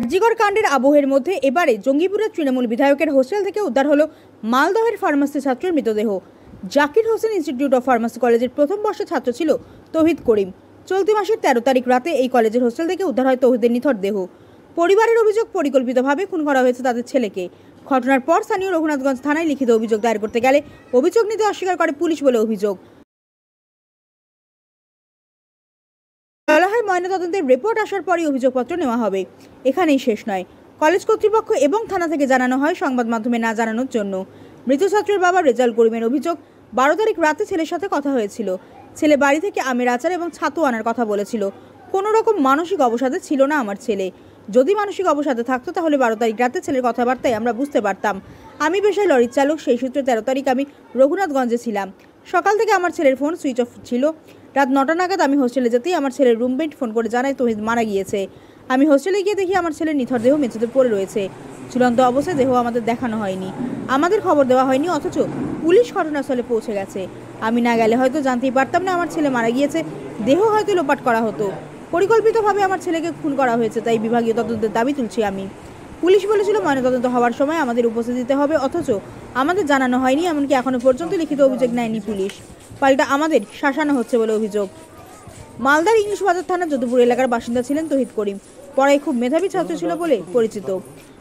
জিগর কাণ্ডের আবহের মধ্যে এবারে জঙ্গিপুরের তৃণমূল বিধায়কের হোস্টেল থেকে উদ্ধার হলো মালদহের ফার্মাসি ছাত্রের মৃতদেহ। Zakir Hossain institute of pharmacy কলেজের প্রথম বর্ষের ছাত্র ছিল তৌহিদ করিম। চলতি মাসের 13 তারিখ রাতে এই কলেজের হোস্টেল থেকে উদ্ধার হয় তৌহিদের নিথর দেহ। পরিবারের অভিযোগ, পরিকল্পিতভাবে খুন করা হয়েছে তাদের ছেলেকে। ঘটনার পর স্থানীয় রঘুনাথগঞ্জ থানায় লিখিত অভিযোগ দায়ের করতে গেলে অভিযোগ নিতে অস্বীকার করে পুলিশ বলে অভিযোগ। ময়নাতদন্তের রিপোর্ট আসার পরই অভিযোগপত্র নেওয়া হবে। এখানেই শেষ নয়, কলেজ কর্তৃপক্ষ এবং থানা থেকে জানানো হয় সংবাদ মাধ্যমে না জানানোর জন্য। মৃত ছাত্রের বাবা রেজাউল করিমের অভিযোগ, 12 তারিখ রাতে ছেলের সাথে কথা হয়েছিল। ছেলে বাড়ি থেকে আমের আচার এবং ছাতু আনার কথা বলেছিল। কোনো রকম মানসিক অবসাদে ছিল না আমার ছেলে। যদি মানসিক অবসাদে থাকতো তাহলে 12 তারিখ রাতে ছেলের কথাবার্তায় আমরা বুঝতে পারতাম। আমি পেশায় লরির চালক, সেই সূত্রে 13 তারিখ আমি রঘুনাথগঞ্জে ছিলাম। সকাল থেকে আমার ছেলের ফোন সুইচ অফ ছিল। রাত 9টা নাগাদ আমি হোস্টেলে যেতেই আমার ছেলের রুমমেট ফোন করে জানায় তৌহিদ মারা গিয়েছে। আমি হোস্টেলে গিয়ে দেখি আমার ছেলের নিথর দেহ মেঝেতে পড়ে রয়েছে। ঝুলন্ত অবস্থায় দেহ আমাদের দেখানো হয়নি, আমাদের খবর দেওয়া হয়নি, অথচ পুলিশ ঘটনাস্থলে পৌঁছে গেছে। আমি না গেলে হয়তো জানতেই পারতাম না আমার ছেলে মারা গিয়েছে, দেহ হয়তো লোপাট করা হতো। পরিকল্পিতভাবে আমার ছেলেকে খুন করা হয়েছে, তাই বিভাগীয় তদন্তের দাবি তুলছি আমি। পুলিশ বলেছিল ময়নাতদন্ত হওয়ার সময় আমাদের উপস্থিত দিতে হবে, অথচ আমাদের জানানো হয়নি। এমনকি এখনো পর্যন্ত লিখিত অভিযোগ নেয়নি পুলিশ, পাল্টা আমাদের শাসানো হচ্ছে বলে অভিযোগ। মালদার ইংলিশ বাজার থানা যদুপুর এলাকার বাসিন্দা ছিলেন তৌহিদ করিম। পড়ায় খুব মেধাবী ছাত্র ছিল বলে পরিচিত,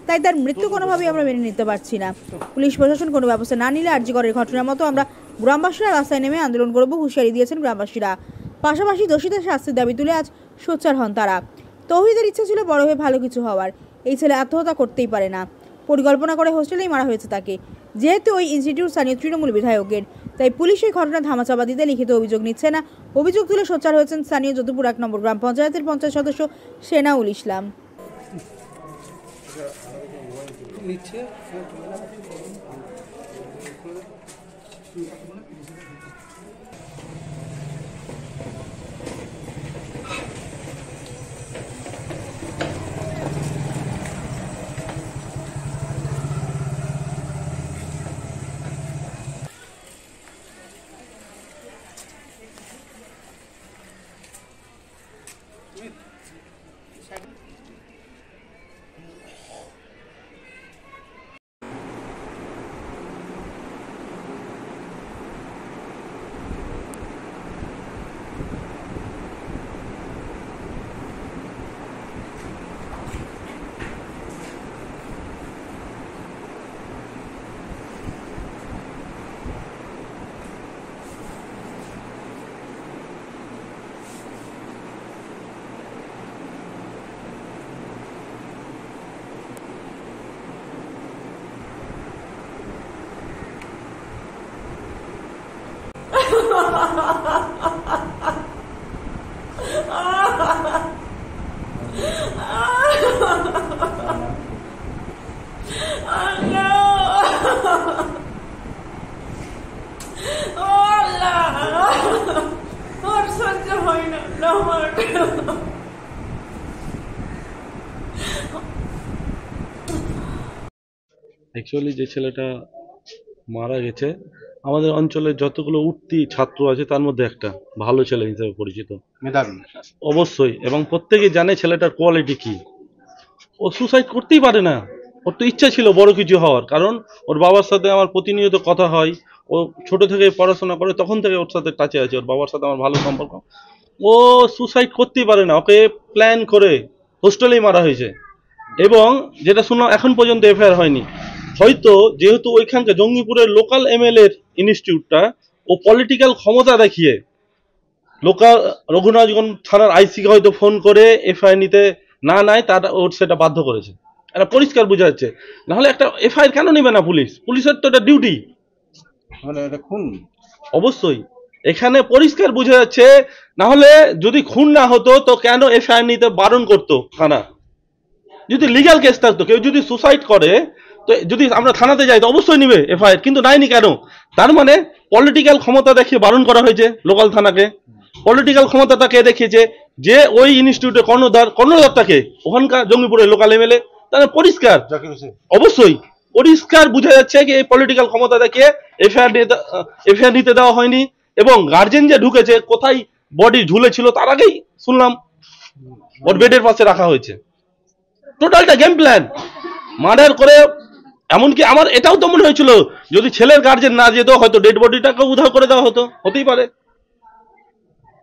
তাই তার মৃত্যু কোনোভাবেই আমরা মেনে নিতে পারছি না। পুলিশ প্রশাসন কোনো ব্যবস্থা না নিলে আরজিকরের ঘটনার মতো আমরা গ্রামবাসীরা রাস্তায় নেমে আন্দোলন করব, হুঁশিয়ারি দিয়েছেন গ্রামবাসীরা। পাশাপাশি দোষীদের শাস্তির দাবি তুলে আজ সোচ্চার হন তারা। তৌহিদের ইচ্ছে ছিল বড় হয়ে ভালো কিছু হওয়ার। এই ছেলে আত্মহত্যা করতেই পারে না, পরিকল্পনা করে হোস্টেলেই মারা হয়েছে তাকে। যেহেতু ওই ইনস্টিটিউট স্থানীয় তৃণমূল বিধায়কের, তাই পুলিশ এই ঘটনা ধামাচাপা দিতে লিখিত অভিযোগ নিচ্ছে না। অভিযোগ তুলে সোচ্চার হয়েছেন স্থানীয় যদুপুর 1 নম্বর গ্রাম পঞ্চায়েতের পঞ্চায়েত সদস্য সেনাউল ইসলাম। অ্যাকচুয়ালি যে ছেলেটা মারা গেছে আমাদের অঞ্চলে যতগুলো উঠতি ছাত্র আছে তার মধ্যে একটা ভালো ছেলে হিসেবে পরিচিত, মেধাবী অবশ্যই, এবং প্রত্যেকে জানে ছেলেটার কোয়ালিটি কি। ও সুসাইড করতেই পারে না, ওর তো ইচ্ছা ছিল বড় কিছু হওয়ার, কারণ ওর বাবার সাথে আমার প্রতিনিয়ত কথা হয়। ও ছোট থেকে পড়াশোনা করে, তখন থেকে ওর সাথে টাচে আছে, ওর বাবার সাথে আমার ভালো সম্পর্ক। ও সুসাইড করতেই পারে না, ওকে প্ল্যান করে হোস্টেলেই মারা হয়েছে। এবং যেটা শুনলাম এখন পর্যন্ত এফআইআর হয়নি। হয়তো যেহেতু ওইখানকার জঙ্গিপুরের লোকাল এমএলএ ইনস্টিটিউটটা ও পলিটিক্যাল ক্ষমতা দেখিয়ে লোকাল রঘুনাথগঞ্জ থানার আইসিকে হয়তো ফোন করে এফআইআর নিতে না নেয়, তার ওর সেটা বাধ্য করেছে। এটা পরিষ্কার বোঝা যাচ্ছে। নাহলে একটা এফআইআর কেন নেবে না পুলিশ? পুলিশের তো এটা ডিউটি। এটা খুন অবশ্যই, এখানে পরিষ্কার বোঝা যাচ্ছে। না হলে যদি খুন না হতো তো কেন এফআইআর নিতে বারণ করতো থানা? যদি লিগ্যাল কেস থাকতো, কেউ যদি সুসাইড করে, তো যদি আমরা থানাতে যাই তো অবশ্যই নিবে এফআইআর, কিন্তু নাইনি কেন? তার মানে পলিটিক্যাল ক্ষমতা দেখিয়ে বারণ করা হয়েছে লোকাল থানাকে। পলিটিক্যাল ক্ষমতাটাকে দেখিয়েছে যে ওই ইনস্টিটিউটে কর্ণধারটাকে ওখানকার জঙ্গিপুরের লোকাল এমএলএ। তাহলে পরিষ্কার, অবশ্যই পরিষ্কার বোঝা যাচ্ছে কি এই পলিটিক্যাল ক্ষমতা দেখিয়ে এফআইআর নিতে দেওয়া হয়নি। এবং গার্জেন যে ঢুকেছে, কোথায় বডি ঝুলে ছিল তার আগেই শুনলাম ওর বেডের পাশে রাখা হয়েছে। টোটালটা গেম প্ল্যান মার্ডার করে। এমনকি আমার এটাও তো মনে হয়েছিল যদি ছেলের গার্জেন না যেত হয়তো ডেড বডিটাকে উদ্ধার করে দেওয়া হতো, হতেই পারে।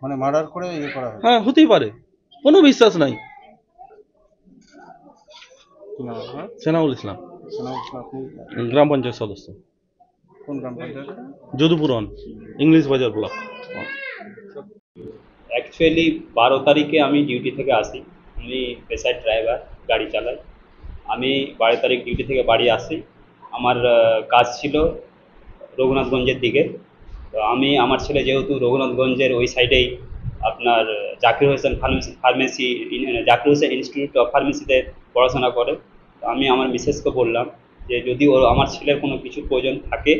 মানে মার্ডার করে ইয়ে করা হয়। হ্যাঁ হতেই পারে, কোনো বিশ্বাস নাই। কি নাম আপনার? সেনাউল ইসলাম, আপনি গ্রাম পঞ্চায়েত সদস্য, কোন গ্রাম পঞ্চায়েত? যদুপুরন, ইংলিশ বাজার ব্লক। অ্যাকচুয়ালি 12 তারিখে আমি ডিউটি থেকে আসি। আমি পেশায় ড্রাইভার, গাড়ি চালাই। আমি 12 তারিখ ডিউটি থেকে বাড়ি আসি। আমার কাজ ছিল রঘুনাথগঞ্জের দিকে। তো আমি আমার ছেলে যেহেতু রঘুনাথগঞ্জের ওই সাইডেই আপনার Zakir Hossain pharmacy Zakir Hossain institute of ফার্মেসিতে পড়াশোনা করে। তো আমি আমার মিসেসকে বললাম যে যদি ওর আমার ছেলের কোনো কিছু প্রয়োজন থাকে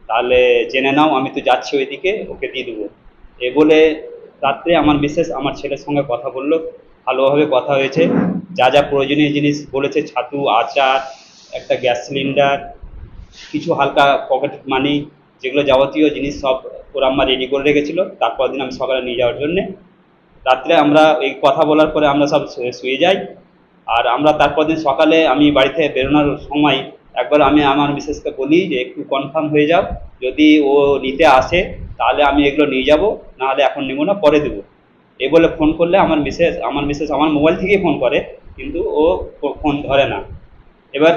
তাহলে জেনে নাও, আমি তো যাচ্ছি ওইদিকে, ওকে দিয়ে দেবো। এ বলে রাত্রে আমার মিসেস আমার ছেলের সঙ্গে কথা বললো, ভালোভাবে কথা হয়েছে। যা যা প্রয়োজনীয় জিনিস বলেছে, ছাতু, আচার, একটা গ্যাস সিলিন্ডার, কিছু হালকা পকেট মানি, যেগুলো যাবতীয় জিনিস সব ওরা আমার রেডি করে রেখেছিলো। তারপর দিন আমি সকালে নিয়ে যাওয়ার জন্যে। রাত্রে আমরা এই কথা বলার পরে আমরা সব শুয়ে যাই। আর আমরা তারপর দিন সকালে আমি বাড়ি থেকে বেরোনোর সময় একবার আমি আমার মিসেসকে বলি যে একটু কনফার্ম হয়ে যাও, যদি ও নিতে আসে তাহলে আমি এগুলো নিয়ে যাব, নাহলে এখন নেবো না, পরে দেবো। এ বলে ফোন করলে আমার মিসেস আমার মোবাইল থেকেই ফোন করে, কিন্তু ও ফোন ধরে না। এবার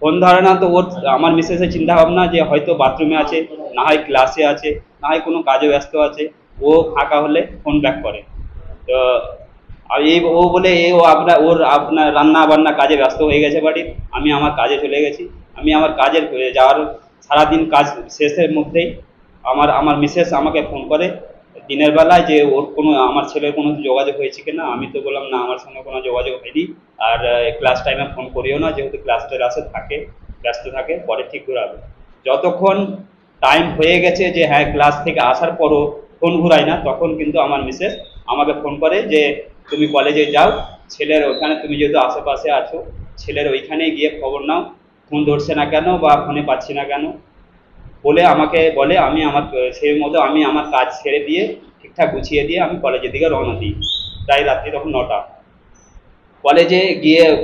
ফোন ধরে না তো ওর আমার মিসেসের চিন্তা ভাবনা যে হয়তো বাথরুমে আছে, না হয় ক্লাসে আছে, না হয় কোনো কাজে ব্যস্ত আছে। ও ফাঁকা হলে ফোন ব্যাক করে। তো আর এই ও বলে ও আপনার রান্না বান্না কাজে ব্যস্ত হয়ে গেছে বাড়ির। আমি আমার কাজে চলে গেছি। আমি আমার কাজের যাওয়ার সারাদিন কাজ শেষের মধ্যেই আমার মিসেস আমাকে ফোন করে দিনের বেলায় যে ওর কোনো আমার ছেলের কোনো যোগাযোগ হয়েছে কিনা। আমি তো বললাম না, আমার সঙ্গে কোনো যোগাযোগ হয়নি। আর ক্লাস টাইমে ফোন করিও না, যেহেতু ক্লাস টেলাসে থাকে, ব্যস্ত থাকে, পরে ঠিক ঘুরাবে। যতক্ষণ টাইম হয়ে গেছে যে হ্যাঁ ক্লাস থেকে আসার পরও ফোন ঘুরাই না, তখন কিন্তু আমার মিসেস আমাকে ফোন করে যে তুমি কলেজে যাও, ছেলের ওইখানে তুমি যেহেতু আশেপাশে আছো, ছেলের ওইখানে গিয়ে খবর নাও, ফোন ধরছে না কেন বা ফোনে পাচ্ছি না কেন বলে আমাকে বলে। আমি আমার সেই মতো আমি আমার কাজ ছেড়ে দিয়ে ঠিকঠাক গুছিয়ে দিয়ে আমি কলেজের দিকে রওনা দিই। প্রায় রাত্রি তখন 9টা।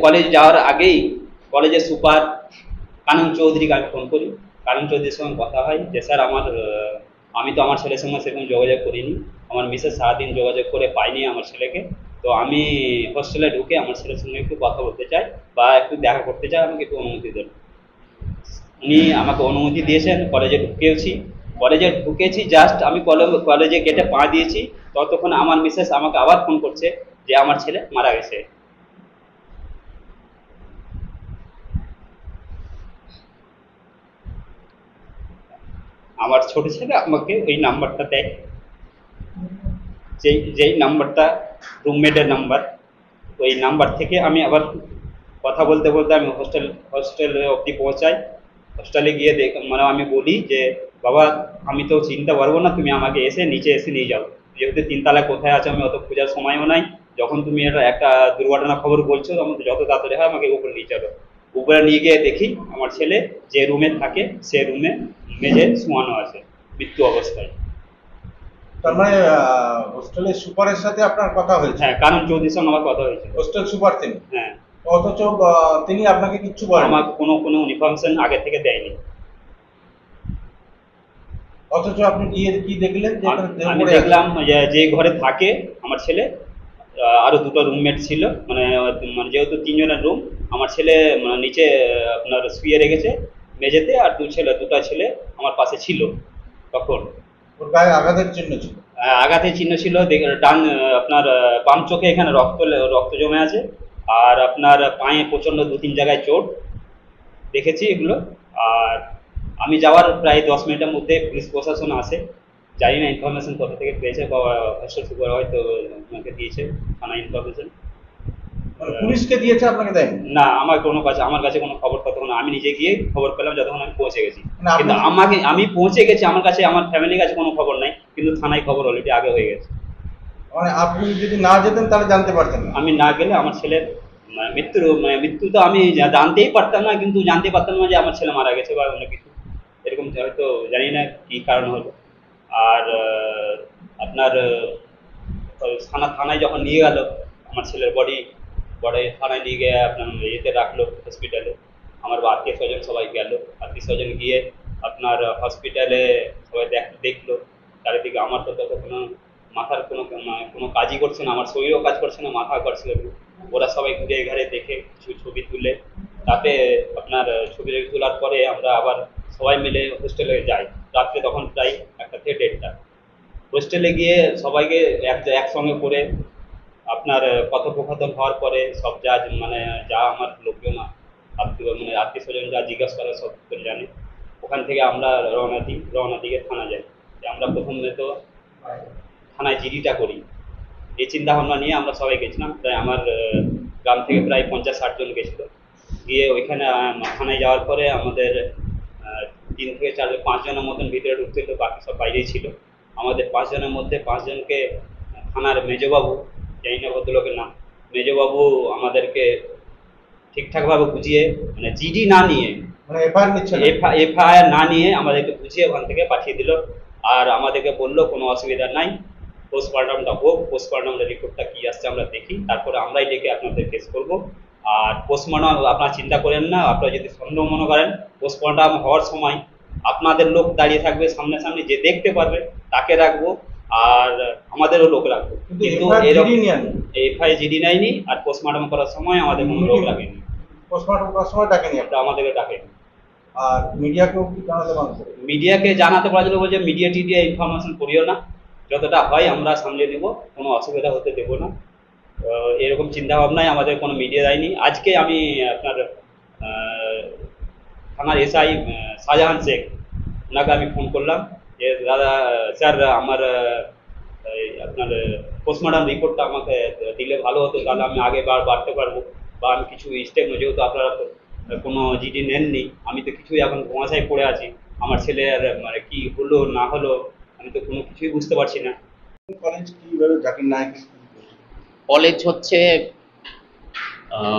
কলেজ যাওয়ার আগেই কলেজের সুপার কানন চৌধুরীকে আমি ফোন করি। কানন চৌধুরীর সঙ্গে কথা হয় যে স্যার আমি তো আমার ছেলের সঙ্গে সেরকম যোগাযোগ করিনি, আমার মিসেস সারাদিন যোগাযোগ করে পাইনি আমার ছেলেকে, তো আমি হোস্টেলে ঢুকে আমার ছেলের সঙ্গে একটু কথা বলতে চাই বা একটু দেখা করতে চাই, আমাকে একটু অনুমতি দেন। উনি আমাকে অনুমতি দিয়েছেন। কলেজে ঢুকেছি জাস্ট আমি কলেজে গেটে পা দিয়েছি, ততক্ষণ আমার মিসেস আমাকে আবার ফোন করছে যে আমার ছেলে মারা গেছে। আমার ছোট ছেলে আমাকে ওই নাম্বারটা দেয়, যেই নাম্বারটা রুমমেটের নাম্বার। ওই নাম্বার থেকে আমি আবার কথা বলতে বলতে আমি হোস্টেল অবধি পৌঁছাই। হোস্টেলে গিয়ে আমি বলি যে বাবা আমি তো চিনতে পারবো না, তুমি আমাকে নিচে এসে নিয়ে যাও, যেহেতু 3 তলায় কোথায় আছে আমি অত খোঁজার সময়ও নাই। যখন তুমি একটা দুর্ঘটনা খবর বলছো তখন যত তাড়াতাড়ি হয় আমাকে উপরে নিয়ে চলো। উপরে নিয়ে গিয়ে দেখি আমার ছেলে যে রুমে থাকে সে রুমে মেঝে শোয়ানো আছে মৃত্যু অবস্থায়। তার মানে হোস্টেলের সুপারের সাথে আপনার কথা হয়েছে? হ্যাঁ, কানন চৌধুরীর সঙ্গে আমার কথা হয়েছে। হোস্টেল সুপার তিনি? হ্যাঁ। অথচ তিনি আপনাকে কিচ্ছু বলেন? আমার কোনো ইনফরমেশন আগে থেকে দেয়নি। অথচ আপনি গিয়ে কি দেখলেন? আমি দেখলাম যে ঘরে থাকে আমার ছেলে, আরো 2টো রুমমেট ছিল, মানে যেহেতু 3 জনের রুম, আমার ছেলে নিচে আপনার শুয়ে রেখেছে মেঝেতে, আর 2টা ছেলে আমার পাশে ছিল। তখন ওর গায়ে আঘাতের চিহ্ন ছিল? আঘাতের চিহ্ন ছিল। ডান আপনার বাম চোখে এখানে রক্ত জমে আছে, আর আপনার পায়ে প্রচন্ড 2-3 জায়গায় চোট দেখেছি এগুলো। আর আমি যাওয়ার প্রায় 10 মিনিটের মধ্যে পুলিশ প্রশাসন আসে। জানি না ইনফরমেশন কোথা থেকে পেয়েছে, বা হোস্টেল সুপার হয়তো আমাকে দিয়েছে থানা ইনফরমেশন। পুলিশকে দিয়েছে, আপনাকে দেয়নি? না, আমার কাছে কোনো খবর ততক্ষণ, আমি নিজে গিয়ে খবর পেলাম যতক্ষণ আমি পৌঁছে গেছি। কিন্তু আমি পৌঁছে গেছি, আমার কাছে আমার ফ্যামিলির কাছে কোনো খবর নাই, কিন্তু থানায় খবর অলরেডি আগে হয়ে গেছে। মানে আপনি যদি না যেতেন তাহলে জানতে পারতেন না? আমি না গেলে আমার ছেলের মৃত্যু তো আমি জানতেই পারতাম না, কিন্তু জানতে পারতাম না যে আমার ছেলে মারা গেছে বা অন্য কিছু এরকম, হয়তো জানি না কি কারণ হলো। আর আপনার থানায় যখন নিয়ে গেল আমার ছেলের বডি, পরে থানায় নিয়ে গিয়ে আপনার ইয়েতে রাখলো হসপিটালে। আমার আত্মীয় স্বজন সবাই গেল, আত্মীয় স্বজন গিয়ে আপনার হসপিটালে সবাই দেখলো চারিদিকে। আমার তো কোনো মাথার কোনো কাজই করছে না, আমার শরীরও কাজ করছে না, মাথা করছে। ওরা সবাই ঘুরে ঘাড়ে দেখে কিছু ছবি তুলে, তাতে আপনার ছবি তোলার পরে আমরা আবার সবাই মিলে হোস্টেলে যাই রাত্রে, তখন প্রায় 1টা থেকে 1:30টা। হোস্টেলে গিয়ে সবাইকে একসঙ্গে করে আপনার কথোপকথন হওয়ার পরে সব যা আমার লোকজন আত্মীয় স্বজন যা জিজ্ঞাসা করে সব করে জানে। ওখান থেকে আমরা রওনা দিকে থানা যাই। আমরা প্রথমে তো থানায় জিডিটা করি, এই চিন্তা ভাবনা নিয়ে আমরা সবাই গেছিলাম। প্রায় আমার গ্রাম থেকে প্রায় 50-60 জন গেছিল। গিয়ে ওইখানে থানায় যাওয়ার পরে আমাদের 3 থেকে 5 জনের মতন ভিতরে ঢুকছিল, বাকি সব বাইরেই ছিল। আমাদের 5 জনের মধ্যে 5 জনকে থানার মেজবাবু, জানি না ভদ্রলোকের নাম, মেজবাবু আমাদেরকে ঠিকঠাকভাবে বুঝিয়ে, জিডি না নিয়ে, এফআইআর না নিয়ে আমাদেরকে বুঝিয়ে ওখান থেকে পাঠিয়ে দিল। আর আমাদেরকে বললো কোনো অসুবিধা নাই, পোস্টমর্টমটা হোক, পোস্টমর্টমের রিপোর্টটা কি আসছে আমরা দেখি, তারপরে আমরাই ডেকে আপনাদের কেস করব। আর পোস্টমর্টম আপনারা চিন্তা করেন না, আপনারা যদি সন্দেহ মনে করেন, পোস্টমর্টম হওয়ার সময় আপনাদের লোক দাঁড়িয়ে থাকবে সামনে, যে দেখতে পারবে তাকে রাখবো, আর আমাদেরও লোক রাখবো। কিন্তু এরকম এফআইআর জিডি নেয়নি, আর পোস্টমর্টম করার সময় আমাদের কোনো লোক রাখেনি। পোস্টমর্টম করার সময় ডাকেনি আপনারা আমাদেরকে ডাকেনি। আর মিডিয়াকেও কি জানাতে পারবে? মিডিয়াকে জানাতে পারছিল, বলছে মিডিয়া ইনফরমেশন করিও না, যতটা হয় আমরা সামলে দেবো, কোনো অসুবিধা হতে দেবো না। এরকম চিন্তা ভাবনায় আমাদের কোনো মিডিয়া দেয়নি। আজকে আমি আপনার থানার এসআই শাহজাহান শেখ, ওনাকে আমি ফোন করলাম যে দাদা স্যার, আমার আপনার পোস্টমর্টম রিপোর্টটা আমাকে দিলে ভালো হতো, তাহলে আমি আগে বাড়তে পারবো, বা আমি কিছু স্টেপ, যেহেতু আপনারা কোনো জিডি নেননি, আমি তো কিছুই এখন ধোঁয়াশায় পড়ে আছি, আমার ছেলের কি হলো না হলো আমি তো কোনো কিছুই বুঝতে পারছি না। কলেজ কিভাবে জাকির নায়েক? কলেজ হচ্ছে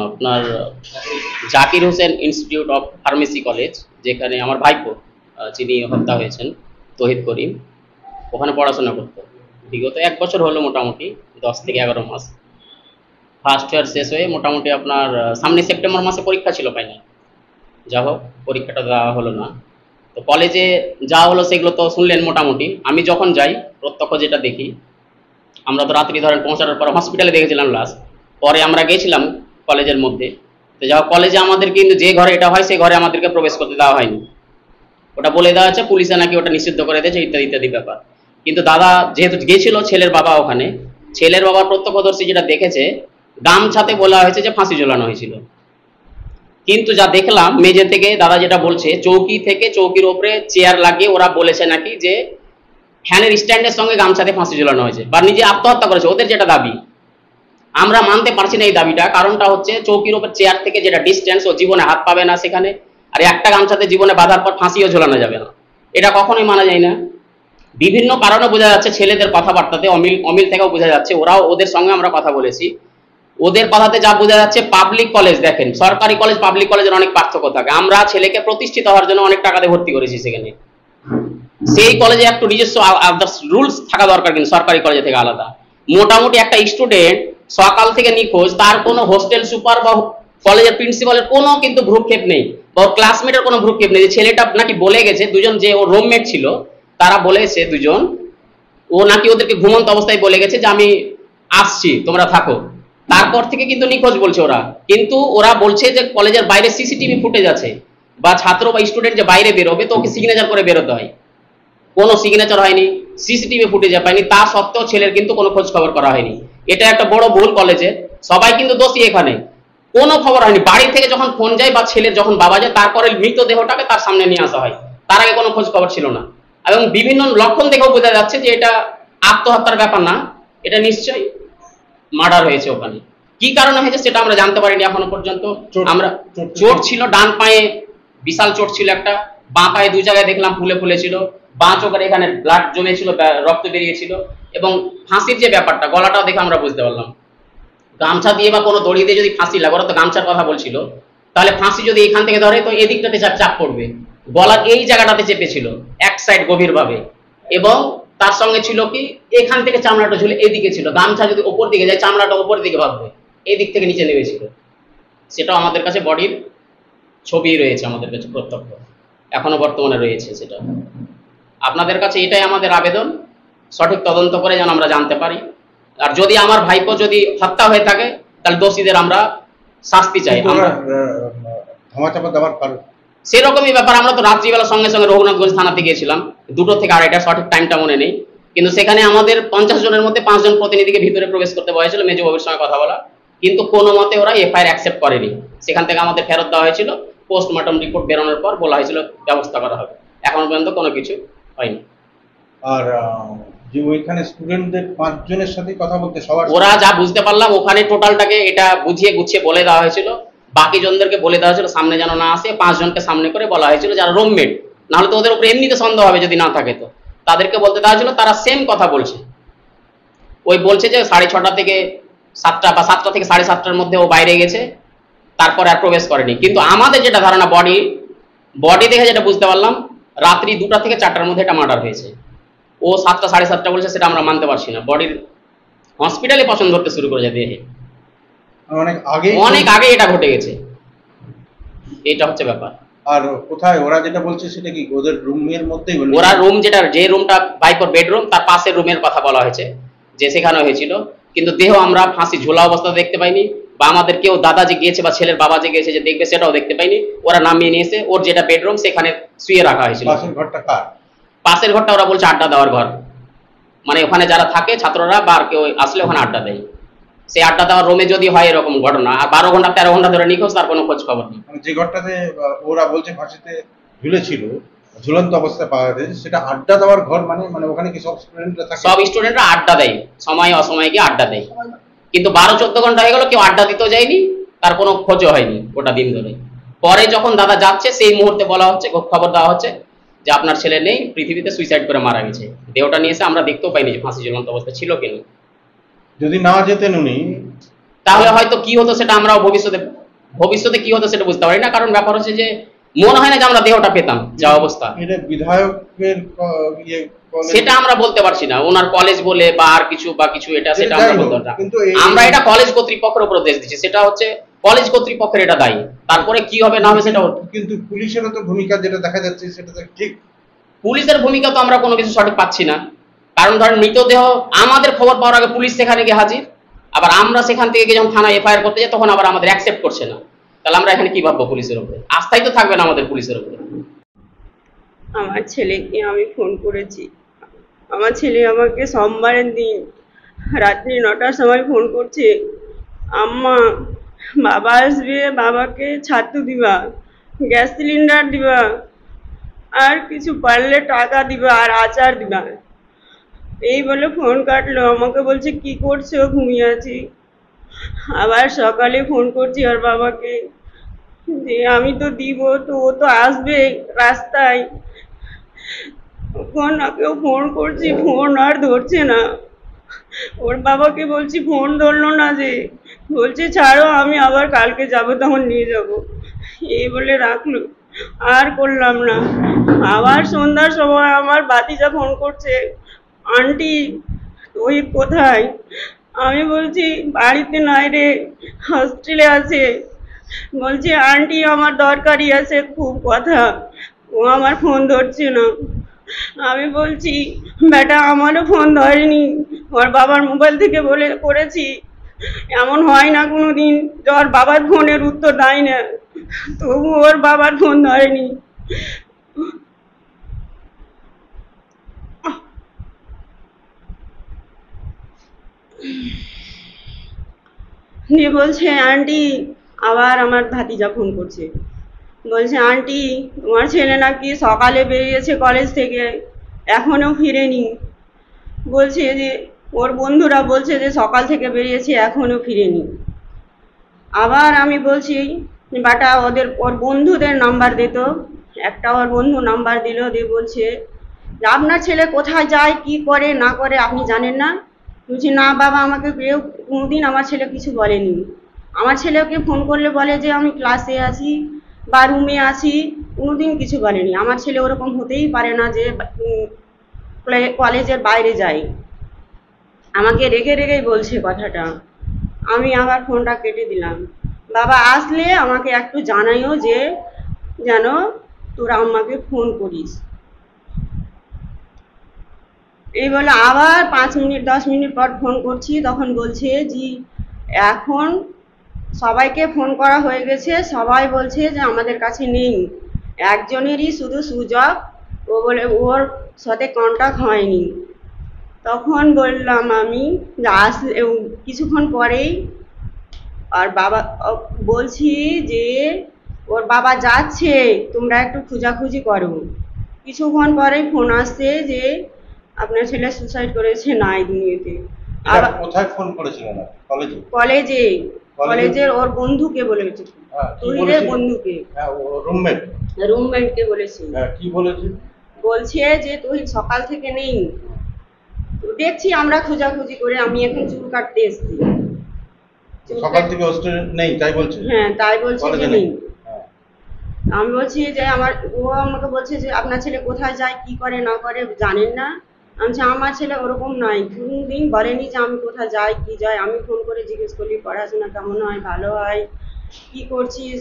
আপনার Zakir Hossain institute of pharmacy college, যেখানে আমার ভাইপো যিনি হত্যা হয়েছেন তহিদ করিম, ওখানে পড়াশোনা করতো। বিগত 1 বছর হলো, মোটামুটি 10 থেকে 11 মাস। ফার্স্ট ইয়ার শেষ হয়ে মোটামুটি আপনার সামনে সেপ্টেম্বর মাসে পরীক্ষা ছিল ফাইনাল, যা হোক পরীক্ষাটা দেওয়া হলো না। তো কলেজে যা হলো সেগুলো তো শুনলেন মোটামুটি। আমি যখন যাই প্রত্যক্ষ যেটা দেখি, আমরা তো রাত্রি ধরেন পৌঁছানোর পর হসপিটালে দেখেছিলাম লাস্ট, পরে আমরা গেছিলাম কলেজের মধ্যে। তো যা হোক কলেজে আমাদের কিন্তু যে ঘরে এটা হয় সেই ঘরে আমাদেরকে প্রবেশ করতে দেওয়া হয়নি, ওটা বলে দেওয়া আছে পুলিশে নাকি ওটা নিষিদ্ধ করে দিয়েছে, ইত্যাদি ইত্যাদি ব্যাপার। কিন্তু দাদা যেহেতু গেছিল, ছেলের বাবা ওখানে, ছেলের বাবার প্রত্যক্ষদর্শী যেটা দেখেছে, গামছাতে বলা হয়েছে যে ফাঁসি ঝোলানো হয়েছিল। কিন্তু যা দেখলাম মেঝে থেকে, দাদা যেটা বলছে, চৌকি থেকে চৌকির ওপরে চেয়ার লাগিয়ে ওরা বলেছে নাকি যে ফ্যানের স্ট্যান্ডের সঙ্গে গামছাতে ফাঁসি ঝোলানো হয়েছে, বা নিজে আত্মহত্যা করেছে, ওদের যেটা দাবি। আমরা মানতে পারছি না এই দাবিটা, কারণটা হচ্ছে চৌকির ওপর চেয়ার থেকে যেটা ডিস্টেন্স, ও জীবনে হাত পাবে না সেখানে, আর একটা গামছাতে জীবনে বাঁধার পর ফাঁসিও ঝোলানো যাবে না, এটা কখনোই মানা যায় না। বিভিন্ন কারণে বোঝা যাচ্ছে, ছেলেদের কথাবার্তাতে অমিল থেকেও বোঝা যাচ্ছে, ওরাও, ওদের সঙ্গে আমরা কথা বলেছি, ওদের কথাতে যা বোঝা যাচ্ছে, পাবলিক কলেজ দেখেন, সরকারি কলেজ পাবলিক কলেজের অনেক পার্থক্য থাকে। আমরা ছেলেকে প্রতিষ্ঠিত হওয়ার জন্য অনেক টাকা দিয়ে ভর্তি করেছি সেখানে, সেই কলেজে একটু নিজস্ব রুলস থাকা দরকার, কিন্তু সরকারি কলেজে থেকে আলাদা। মোটামুটি একটা স্টুডেন্ট সকাল থেকে নিখোঁজ, তার কোনো হোস্টেল সুপার বা কলেজের প্রিন্সিপালের কোনো কিন্তু ভ্রুক্ষেপ নেই, বা ওর ক্লাসমেটের কোনো ভ্রুক্ষেপ নেই। যে ছেলেটা নাকি বলে গেছে, দুজন যে ওর রুমমেট ছিল তারা বলেছে, দুজন, ও নাকি ওদেরকে ঘুমন্ত অবস্থায় বলে গেছে যে আমি আসছি তোমরা থাকো, তারপর থেকে কিন্তু নিখোঁজ বলছে ওরা। কিন্তু ওরা বলছে যে কলেজের বাইরে সিসিটিভি ফুটেজ আছে, বা ছাত্র বা স্টুডেন্ট যে বাইরে বেরোবে তো ওকে সিগনেচার করে বেরোতে হয়, কোনো সিগনেচার হয়নি, সিসিটিভি ফুটেজ পায়নি, তা সত্ত্বেও ছেলের কিন্তু কোনো খোঁজ খবর করা হয়নি। এটা একটা বড় ভুল কলেজে, সবাই কিন্তু দোষী এখানে। কোনো খবর হয়নি, বাড়ি থেকে যখন ফোন যায় বা ছেলের যখন বাবা যায়, তারপরে মৃতদেহটাকে তার সামনে নিয়ে আসা হয়, তার আগে কোনো খোঁজ খবর ছিল না। এবং বিভিন্ন লক্ষণ দেখেও বোঝা যাচ্ছে যে এটা আত্মহত্যার ব্যাপার না, এটা নিশ্চয়ই মার্ডার হয়েছে। ওখানে কি কারণে হয়েছে সেটা আমরা জানতে পারিনি এখনো পর্যন্ত। আমরা চোট ছিল ডান পায়ে, বিশাল চোট ছিল একটা, বাঁ পায়ে 2 জায়গায় দেখলাম ফুলে ফুলে ছিল, বাঁ চোখের এখানে ব্লাড জমেছিল, রক্ত বেরিয়েছিল। এবং ফাঁসির যে ব্যাপারটা, গলাটাও দেখে আমরা বুঝতে পারলাম, গামছা দিয়ে বা কোনো দড়ি দিয়ে যদি ফাঁসি লাগে, ওরা তো গামছার কথা বলছিল, তাহলে ফাঁসি যদি এখান থেকে ধরে তো এদিকটাতে চাপ পড়বে, গলার এই জায়গাটাতে চেপেছিল এক সাইড গভীরভাবে। এবং তার সঙ্গে ছিল কি, এখান থেকে চামড়াটা ঝুলে এদিকে ছিল, গামছা যদি ওপর দিকে যায় চামড়াটা ওপর দিকে ভাববে, এই দিক থেকে নিচে নেমেছিল, সেটাও আমাদের কাছে বডির ছবি রয়েছে, আমাদের কাছে প্রত্যক্ষ এখনো বর্তমানে রয়েছে। সেটা আপনাদের কাছে এটাই আমাদের আবেদন, সঠিক তদন্ত করে যেন আমরা জানতে পারি। আর যদি আমার ভাইপো যদি হত্যা হয়ে থাকে তাহলে দোষীদের আমরা শাস্তি চাই। আমরা ধামাচাপা দেওয়ার কারণ সেরকমই ব্যাপার। আমরা তো রাত্রিবেলা সঙ্গে সঙ্গে রঘুনাথগঞ্জ থানাতে গিয়েছিলাম, 2টো থেকে 2:30, সঠিক টাইমটা মনে নেই, কিন্তু সেখানে আমাদের 50 জনের মধ্যে 5 জন প্রতিনিধিকে ভিতরে প্রবেশ করতে বলেছিল মেজো বাবুর সঙ্গে কথা বলা, কিন্তু কোনো মতে ওরা এফআইআর অ্যাকসেপ্ট করেনি। সেখান থেকে আমাদের ফেরত দেওয়া হয়েছিল, পোস্টমর্টম রিপোর্ট বেরোনোর পর বলা হয়েছিল ব্যবস্থা করা হবে, এখনো পর্যন্ত কোনো কিছু হয়নি। আর যে ওইখানে স্টুডেন্টদের 5 জনের সাথে কথা বলতে সবার ওরা যা বুঝতে পারলাম ওখানে টোটালটাকে এটা বুঝিয়ে গুছিয়ে বলে দেওয়া হয়েছিল, বাকি জনদেরকে বলে দেওয়া হয়েছিল সামনে যেন না আসে, 5 জনকে সামনে করে বলা হয়েছিল যারা রুমমেট, নাহলে তো ওদের উপরে এমনিতে সন্দেহ হবে যদি না থাকে, তো তাদেরকে বলতে দেওয়া হয়েছিল। তারা সেম কথা বলছে, ওই বলছে যে 6:30 থেকে 7টা বা 7টা থেকে 7:30টার মধ্যে ও বাইরে গেছে, তারপর আর প্রবেশ করেনি। কিন্তু আমাদের যেটা ধারণা, বডি দেখে যেটা বুঝতে পারলাম, রাত্রি 2টা থেকে 4টার মধ্যে এটা মার্ডার হয়েছে। ও 7টা 7:30 বলছে, সেটা আমরা মানতে পারছি না। বডির হসপিটালে পছন্দ করতে শুরু করেছে দেহে, অনেক আগে এটা ঘটে গেছে, এটা হচ্ছে ব্যাপার। আর কোথায় ওরা যেটা বলছে সেটা কি ওদের রুমের মধ্যেই বলছে? ওরা রুম যে রুমটা ভাইপোর বেডরুম, তার পাশের রুমের কথা বলা হয়েছে যে সেখানে হয়েছিল, কিন্তু দেহ আমরা ফাঁসি ঝোলা অবস্থা দেখতে পাইনি, বা আমাদের কেউ দাদা যে গিয়েছে বা ছেলের বাবা যে গিয়েছে যে দেখবে সেটাও দেখতে পাইনি। ওরা নামিয়ে নিয়েছে, ওর যেটা বেডরুম সেখানে শুয়ে রাখা হয়েছিল। পাশের ঘরটা কার? পাশের ঘরটা ওরা বলছে আড্ডা দেওয়ার ঘর, মানে ওখানে যারা থাকে ছাত্ররা বা আর কেউ আসলে ওখানে আড্ডা দেয়। সেই আড্ডা দেওয়ার রুমে যদি হয় এরকম ঘটনা, আর 12 ঘন্টা 13 ঘন্টা ধরে নিখোঁজ, তার কোনো খোঁজ খবর নেই। যে ঘরটাতে ওরা বলছে ফাঁসিতে ঝুলেছিল, ঝুলন্ত অবস্থায় পাওয়া গেছে, সেটা আড্ডা দেওয়ার ঘর, মানে ওখানে কি সব স্টুডেন্টরা থাকে? সব স্টুডেন্টরা আড্ডা দেয়, সময় অসময়ে গিয়ে আড্ডা দেয়, কিন্তু 12-14 ঘন্টা হয়ে গেল কেউ আড্ডা দিতেও যায়নি, তার কোনো খোঁজও হয়নি গোটা দিন ধরে। পরে যখন দাদা যাচ্ছে সেই মুহূর্তে বলা হচ্ছে, খবর দেওয়া হচ্ছে যে আপনার ছেলে নেই, পৃথিবীতে সুইসাইড করে মারা গেছে। দেহটা নিয়ে এসে আমরা দেখতেও পাইনি যে ফাঁসি ঝুলন্ত অবস্থা ছিল কিনা। যদি না যেতেন উনি, তাহলে হয়তো কি হতো সেটা আমরাও ভবিষ্যতে কি হতো সেটা বুঝতে পারি না, কারণ ব্যাপার হচ্ছে যে মনে হয় না যে আমরা দেহটা পেতাম যা অবস্থা। এটা বিধায়কের সেটা আমরা বলতে পারছি না, ওনার কলেজ বলে বা আর কিছু বা কিছু, এটা সেটা আমরা বলতে পারছি না। আমরা এটা কলেজ কর্তৃপক্ষের উপর দেশ দিচ্ছি, সেটা হচ্ছে কলেজ কর্তৃপক্ষের এটা দায়ী, তারপরে কি হবে না হবে সেটা। কিন্তু পুলিশেরও তো ভূমিকা যেটা দেখা যাচ্ছে সেটা তো ঠিক। পুলিশের ভূমিকা তো আমরা কোনো কিছু সঠিক পাচ্ছি না, কারণ ধরেন মৃতদেহ আমাদের খবর পাওয়ার আগে পুলিশ সেখানে গিয়ে হাজির, আবার আমরা সেখান থেকে গিয়ে যখন থানায় এফআইআর করতে যাই তখন আবার আমাদের অ্যাকসেপ্ট করছে না। তাহলে আমরা এখানে কি ভাববো পুলিশের উপরে? আস্থাই তো থাকবে না আমাদের পুলিশের উপরে। আমার ছেলেকে আমি ফোন করেছি, আমার ছেলে আমাকে সোমবারের দিন রাত্রি 9টার সময় ফোন করছে, আম্মা বাবা আসবে, বাবাকে ছাতু দিবা, গ্যাস সিলিন্ডার দিবা, আর কিছু পারলে টাকা দিবা, আর আচার দিবা। এই বলে ফোন কাটলো। আমাকে বলছে কি করছো? ঘুমিয়ে আছি। আবার সকালে ফোন করছি ওর বাবাকে যে আমি তো দিব, তো ও তো আসবে রাস্তায়। ওকেও ফোন করছি, ফোন আর ধরছে না। ওর বাবাকে বলছি, ফোন ধরলো না, যে বলছে ছাড়ো, আমি আবার কালকে যাব, তখন নিয়ে যাব। এই বলে রাখলো, আর করলাম না। আবার সন্ধ্যার সময় আমার ভাতিজা ফোন করছে, আন্টি ওই কোথায়? আমি বলছি বাড়িতে নাই রে, হস্টেলে আছে। বলছে আন্টি আমার দরকারি আছে খুব কথা। ও আমার ফোন ধরছে না। আমি বলছি বেটা আমারও ফোন ধরেনি, ওর বাবার মোবাইল থেকে বলে করেছি। এমন হয় না কোনো দিন যে ওর বাবার ফোনের উত্তর দেয় না, তবু ওর বাবার ফোন ধরেনি। দিয়ে বলছে আন্টি, আবার আমার ভাতিজা ফোন করছে, বলছে আন্টি তোমার ছেলে নাকি সকালে বেরিয়েছে কলেজ থেকে, এখনো ফিরেনি। বলছে যে ওর বন্ধুরা বলছে যে সকাল থেকে বেরিয়েছে, এখনো ফিরেনি। আবার আমি বলছি বাটা ওর বন্ধুদের নাম্বার দিত, একটা ওর বন্ধু নাম্বার দিল, দিয়ে বলছে আপনার ছেলে কোথায় যায়, কি করে না করে আপনি জানেন না? বলছি না বাবা, আমাকে কেউ কোনোদিন আমার ছেলে কিছু বলেনি। আমার ছেলেকে ফোন করলে বলে যে আমি ক্লাসে আছি বা রুমে আছি, কোনোদিন কিছু বলেনি। আমার ছেলে ওরকম হতেই পারে না যে কলেজের বাইরে যায়। আমাকে রেগে রেগেই বলছে কথাটা। আমি আবার ফোনটা কেটে দিলাম। বাবা আসলে আমাকে একটু জানাইও যে যেন তোরা আমাকে ফোন করিস। এই বলে আবার 5 মিনিট 10 মিনিট পর ফোন করছি, তখন বলছে জি এখন সবাইকে ফোন করা হয়ে গেছে, সবাই বলছে যে আমাদের কাছে নেই, একজনেরই শুধু সুইচ অফ, ও বলে ওর সাথে কন্ট্যাক্ট হয়নি। তখন বললাম আমি যে কিছুক্ষণ পরেই আর বাবা বলছি যে ওর বাবা যাচ্ছে, তোমরা একটু খোঁজাখুঁজি করো। কিছুক্ষণ পরেই ফোন আসছে যে আপনার ছেলে সুসাইড করেছে নাই দুনিয়াতে। এটা কোথায় ফোন করেছিলেন আপনি? কলেজে? কলেজের ওর বন্ধুকে বলেছে, হ্যাঁ, কি তহিদের বলেছিল? বন্ধুকে, হ্যাঁ, রুমমেট। রুমমেটকে বলেছে। হ্যাঁ, কি বলেছে? বলছে যে তহিদ সকাল থেকে নেই। তো দেখছি আমরা খোঁজাখুঁজি করে, আমি এখন চুল কাটতে এসেছি। সকাল থেকে হোস্টেলে নেই তাই বলছে? হ্যাঁ তাই বলছে যে কলেজে নেই। নেই। হ্যাঁ। আমি বলছি যে ও আমাকে বলছে যে আপনার ছেলে কোথায় যায়, কি করে না করে জানেন না। আমি বলছি আমার ছেলে ওরকম নয়, কোনদিন বলেনি যে আমি কোথায় যাই কি যাই। আমি ফোন করে জিজ্ঞেস করলি পড়াশোনা কেমন হয়, ভালো হয়, কি করছিস,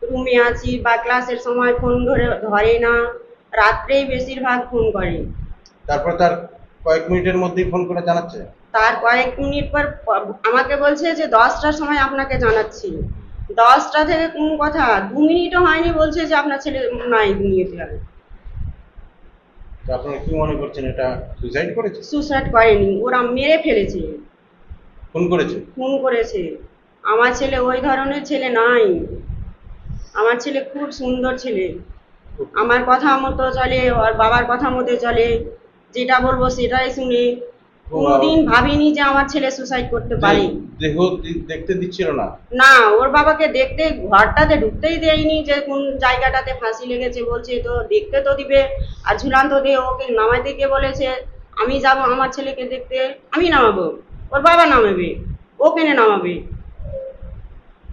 রুমে আছি, বা ক্লাসের সময় ফোন ধরে না, রাত্রেই বেশিরভাগ ফোন করে। তারপর তার কয়েক মিনিটের মধ্যেই ফোন করে জানাচ্ছে? তার কয়েক মিনিট পর আমাকে বলছে যে 10টার সময় আপনাকে জানাচ্ছি। 10টা থেকে কোন কথা, 2 মিনিটও হয়নি বলছে যে আপনার ছেলে নাই দুনিয়াতে আর। তো আপনারা কি মনে করছেন, এটা সুইসাইড করেছে? সুসাইড করেনি, ওরা মেরে ফেলেছে, ফোন করেছে? খুন করেছে। আমার ছেলে ওই ধরনের ছেলে নাই, আমার ছেলে খুব সুন্দর ছেলে, আমার কথা মতো চলে, ওর বাবার কথা মতো চলে, যেটা বলবো সেটাই শুনে। কোনোদিন ভাবিনি যে আমার ছেলে সুসাইড করতে পারে। দেহ দেখতে দিচ্ছিল না? না, ওর বাবাকে দেখতে ঘরটাতে ঢুকতেই দেয়নি, যে কোন জায়গাটাতে ফাঁসি লেগেছে বলছে তো দেখতে তো দিবে। আর ঝুলান্ত দিয়ে ওকে নামাইতে গিয়ে বলেছে আমি যাব আমার ছেলেকে দেখতে, আমি নামাবো, ওর বাবা নামাবে, ও কেনে নামাবে?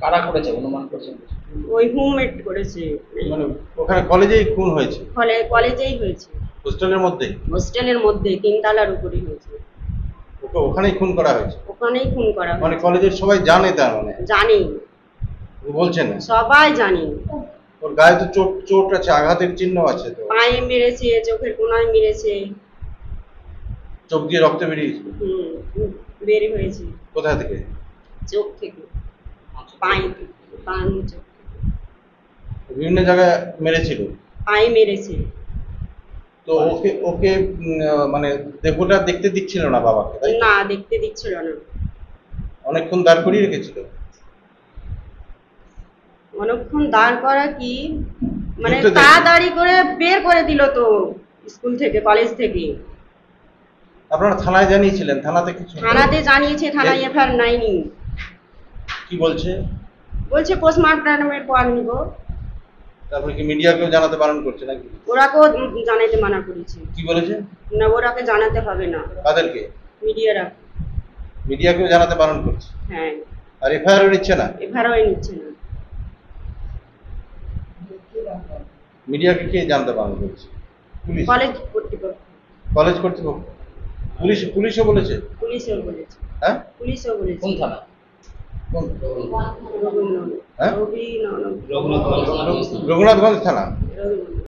কারা করেছে অনুমান করছেন? ওই রুমমেট করেছে, মানে ওখানে কলেজেই খুন হয়েছে? কলেজেই হয়েছে, হোস্টেলের মধ্যে? হোস্টেলের মধ্যে 3 তলার উপরে হয়েছে, ওকে ওখানেই খুন করা হয়েছে? ওখানেই খুন করা মানে হয়েছে। কলেজের সবাই জানে তার মানে? জানি, বলছেন না? সবাই জানি। ওর গায়ে তো চোট আছে, আঘাতের চিহ্ন আছে তো? পায়ে মেরেছে, চোখের কোনায় মেরেছে। চোখ দিয়ে রক্ত বেরিয়েছে? বের হয়েছে। কোথা থেকে? চোখ থেকে, পায়ে থেকে, বাম চোখ থেকে। বিভিন্ন জায়গায় মেরেছিল? পায়ে মেরেছে। তো ওকে ওকে মানে দেহটা দেখতে দিচ্ছিল না বাবাকে, তাই? না, দেখতে দিচ্ছিল না। অনেকক্ষণ দাঁড় করিয়ে রেখেছিল? অনেকক্ষণ দাঁড় করা কি, মানে ঢুকতে দেয়নি? তাড়াতাড়ি করে বের করে দিল তো স্কুল থেকে, কলেজ থেকে। আপনারা থানায় জানিয়েছিলেন? থানাতে কিছু? থানাতে জানিয়েছে, থানায় এফআইআর নাইনি। কি বলছে? বলছে পোস্টমর্টমের পর নিব। তারপরে কি মিডিয়াকেও জানাতে বারণ করছে নাকি? ওরাকেও জানাতে মানা করেছে, কি বলেছে? না ওরাকে জানাতে হবে না, তাদেরকে? মিডিয়ারা। মিডিয়াকেও জানাতে বারণ করছে? হ্যাঁ, আর এফআইআর নিচ্ছে না? এফআইআর নিচ্ছে না। মিডিয়াকে কে জানতে বারণ করছে? পুলিশ? কলেজ কর্তৃপক্ষ। কলেজ কর্তৃপক্ষ? পুলিশও বলেছে? পুলিশও বলেছে। হ্যাঁ? পুলিশও বলেছে। কোন থানা? কোন? রঘুনন্দন। হ্যাঁ? রঘুনন্দন। রঘুনাথগঞ্জ থানা? রঘুনন্দন।